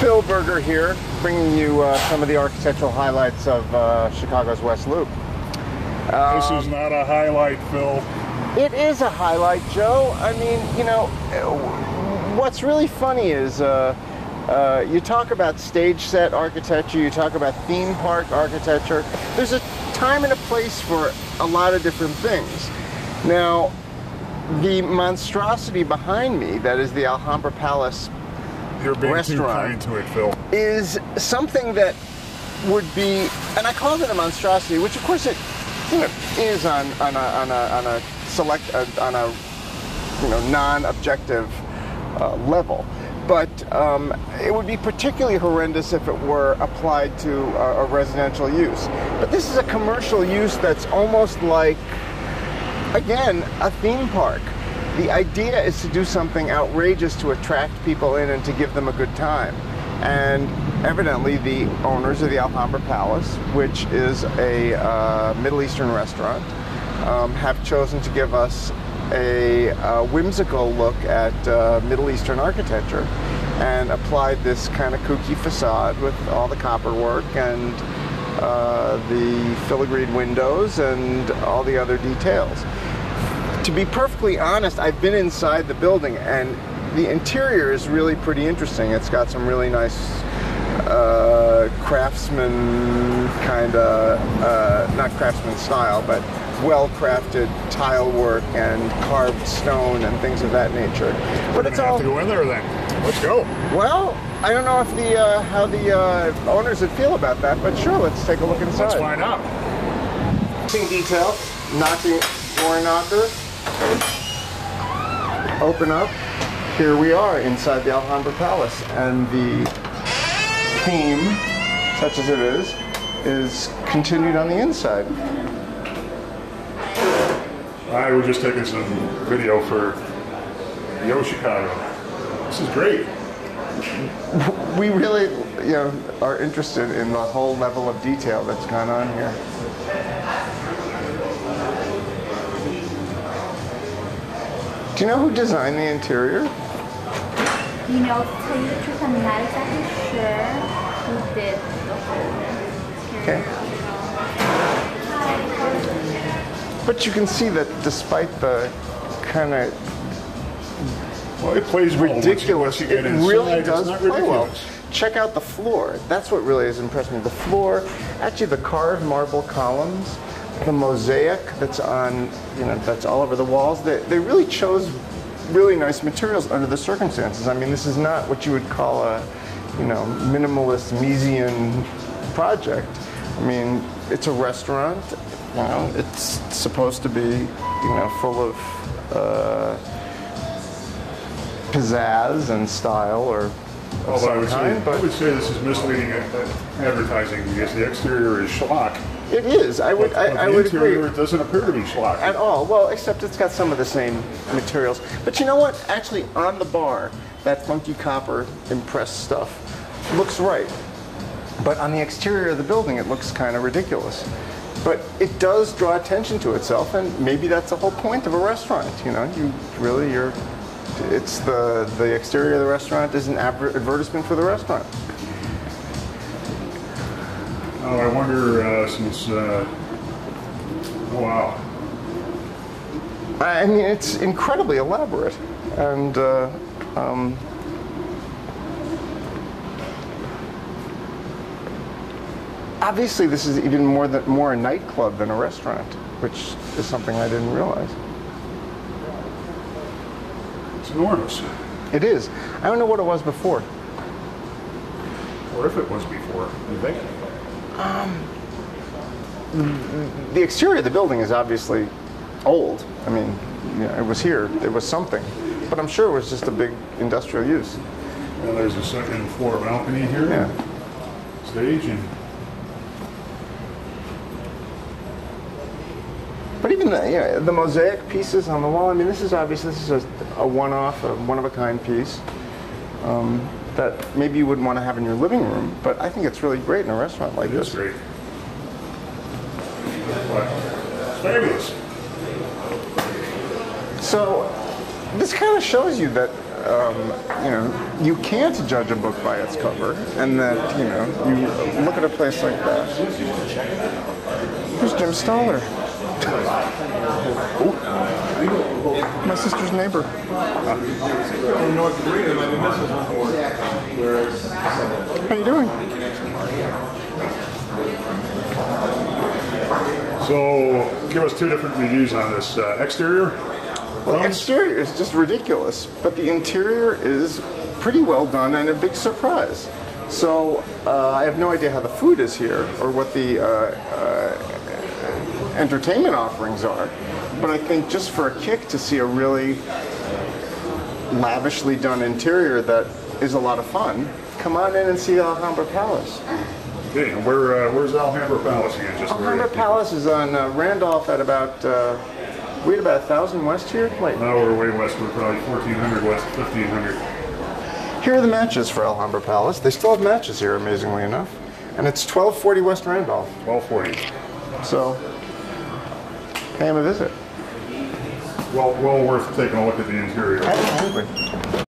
Phil Berger here, bringing you some of the architectural highlights of Chicago's West Loop. This is not a highlight, Phil. It is a highlight, Joe. I mean, you know, what's really funny is you talk about stage set architecture, you talk about theme park architecture. There's a time and a place for a lot of different things. Now, the monstrosity behind me, that is the Alhambra Palace You're being restaurant, too kind to it, Phil. is something that would be, and I call it a monstrosity, which of course it is on a non-objective level, but it would be particularly horrendous if it were applied to a residential use. But this is a commercial use that's almost like, again, a theme park. The idea is to do something outrageous to attract people in and to give them a good time. And evidently the owners of the Alhambra Palace, which is a Middle Eastern restaurant, have chosen to give us a whimsical look at Middle Eastern architecture and applied this kind of kooky facade with all the copperwork and the filigreed windows and all the other details. To be perfectly honest, I've been inside the building and the interior is really pretty interesting. It's got some really nice craftsman kind of, not craftsman style, but well-crafted tile work and carved stone and things of that nature. But it's all. Have to go in there then. Let's go. Well, I don't know if how the owners would feel about that, but sure, let's take a look inside. Let's find out. Detail, knocking, door knocker. Open up. Here we are inside the Alhambra Palace, and the theme, such as it is continued on the inside. I was just taking some video for Yo Chicago. This is great. We really, are interested in the whole level of detail that's gone on here. Do you know who designed the interior? You know, to tell you the truth, I'm not exactly sure who did the whole interior. Okay. But you can see that despite the kind of it plays ridiculous, well. It really does play well. Check out the floor. That's what really has impressed me. The floor, actually the carved marble columns, the mosaic that's on, that's all over the walls. They really chose really nice materials under the circumstances. I mean, this is not what you would call a, minimalist Miesian project. I mean, it's a restaurant. It's supposed to be, full of pizzazz and style or of some kind. I would say this is misleading advertising because the exterior is schlock. It is. I would agree. It doesn't appear to be schlock at all. Well, except it's got some of the same materials. But you know what? Actually, on the bar, that funky copper impressed stuff looks right. But on the exterior of the building, it looks kind of ridiculous. But it does draw attention to itself, and maybe that's the whole point of a restaurant. It's the exterior of the restaurant is an advertisement for the restaurant. Oh, I wonder, wow. I mean, it's incredibly elaborate, and obviously this is even more a nightclub than a restaurant, which is something I didn't realize. It's enormous. It is. I don't know what it was before. Or if it was before, you think? The exterior of the building is obviously old. I mean, it was here. It was something. But I'm sure it was just a big industrial use. And there's a second floor balcony here. Yeah. Stage and... But even the mosaic pieces on the wall, I mean, this is a one-off, a one-of-a-kind piece that maybe you wouldn't want to have in your living room, but I think it's really great in a restaurant like this. It is great. It's fabulous. So this kind of shows you that you know, you can't judge a book by its cover, and that, you know, you look at a place like that. Here's Jim Stoller. Oh, my sister's neighbor. How you doing? So, give us two different reviews on this exterior. Well, the exterior is just ridiculous, but the interior is pretty well done and a big surprise. So I have no idea how the food is here or what the entertainment offerings are, but I think just for a kick to see a really lavishly done interior that is a lot of fun, come on in and see Alhambra Palace. Okay, and where's Alhambra Palace again? Just Alhambra Palace is on Randolph at about, we're at about 1,000 west here? Wait. No, we're way west. We're probably 1,400 west, 1,500. Here are the matches for Alhambra Palace. They still have matches here, amazingly enough. And it's 1240 West Randolph. 1240. So, pay him a visit. Well worth taking a look at the interior. Absolutely.